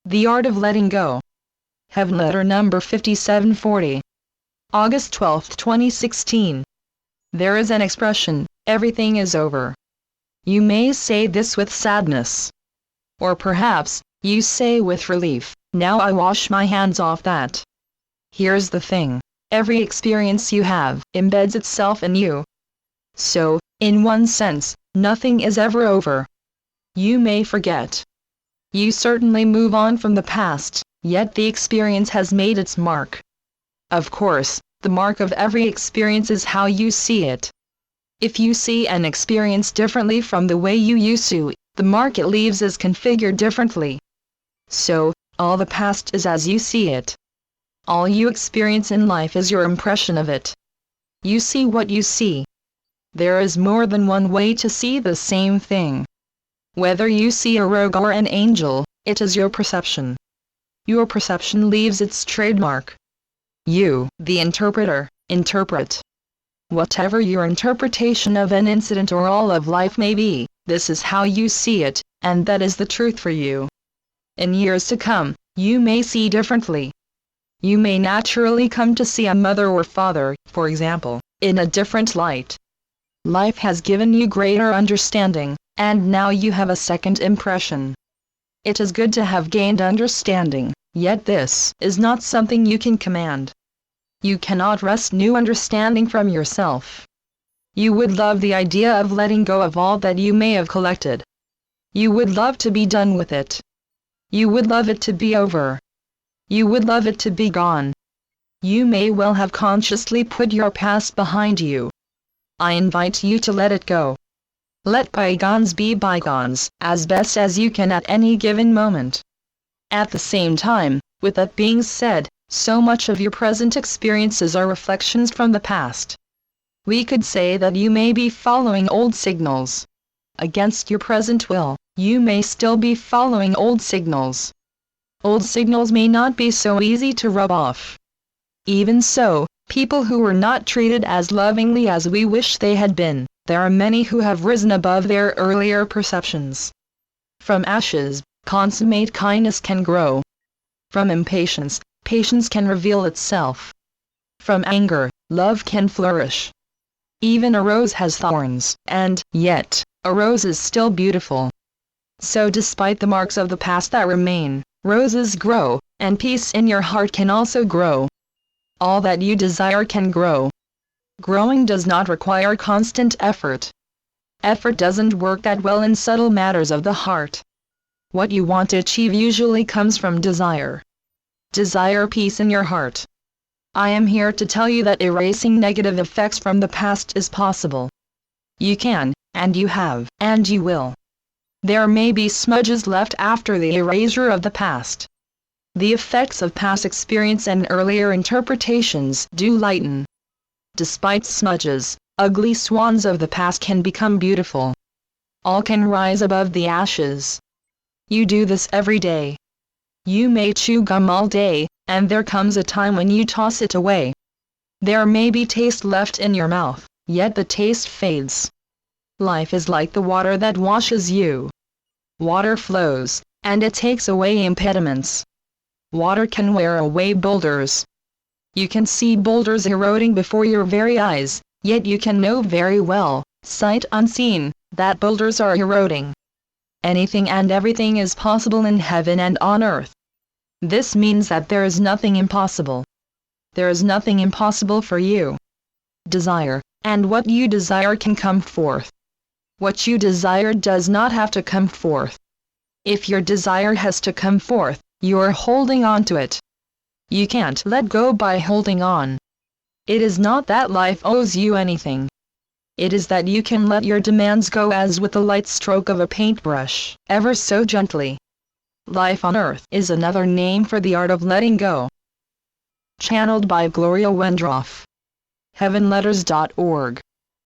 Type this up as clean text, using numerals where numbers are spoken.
The Art of Letting Go. Heavenletter number 5740. August 12, 2016. There is an expression, everything is over. You may say this with sadness. Or perhaps, you say with relief, now I wash my hands off that. Here's the thing. Every experience you have embeds itself in you. So, in one sense, nothing is ever over. You may forget. You certainly move on from the past, yet the experience has made its mark. Of course, the mark of every experience is how you see it. If you see an experience differently from the way you used to, the mark it leaves is configured differently. So, all the past is as you see it. All you experience in life is your impression of it. You see what you see. There is more than one way to see the same thing. Whether you see a rogue or an angel, it is your perception. Your perception leaves its trademark. You, the interpreter, interpret. Whatever your interpretation of an incident or all of life may be, this is how you see it, and that is the truth for you. In years to come, you may see differently. You may naturally come to see a mother or father, for example, in a different light. Life has given you greater understanding, and now you have a second impression. It is good to have gained understanding, yet this is not something you can command. You cannot wrest new understanding from yourself. You would love the idea of letting go of all that you may have collected. You would love to be done with it. You would love it to be over. You would love it to be gone. You may well have consciously put your past behind you. I invite you to let it go. Let bygones be bygones, as best as you can at any given moment. At the same time, with that being said, so much of your present experiences are reflections from the past. We could say that you may be following old signals. Against your present will, you may still be following old signals. Old signals may not be so easy to rub off. Even so, people who were not treated as lovingly as we wish they had been, there are many who have risen above their earlier perceptions. From ashes, consummate kindness can grow. From impatience, patience can reveal itself. From anger, love can flourish. Even a rose has thorns, and, yet, a rose is still beautiful. So despite the marks of the past that remain, roses grow, and peace in your heart can also grow. All that you desire can grow. Growing does not require constant effort. Effort doesn't work that well in subtle matters of the heart. What you want to achieve usually comes from desire. Desire peace in your heart. I am here to tell you that erasing negative effects from the past is possible. You can, and you have, and you will. There may be smudges left after the erasure of the past. The effects of past experience and earlier interpretations do lighten. Despite smudges, ugly swans of the past can become beautiful. All can rise above the ashes. You do this every day. You may chew gum all day, and there comes a time when you toss it away. There may be taste left in your mouth, yet the taste fades. Life is like the water that washes you. Water flows, and it takes away impediments. Water can wear away boulders. You can see boulders eroding before your very eyes, yet you can know very well, sight unseen, that boulders are eroding. Anything and everything is possible in heaven and on earth. This means that there is nothing impossible. There is nothing impossible for you. Desire, and what you desire can come forth. What you desire does not have to come forth. If your desire has to come forth, you are holding on to it. You can't let go by holding on. It is not that life owes you anything. It is that you can let your demands go as with the light stroke of a paintbrush, ever so gently. Life on earth is another name for the art of letting go. Channeled by Gloria Wendroff. Heavenletters.org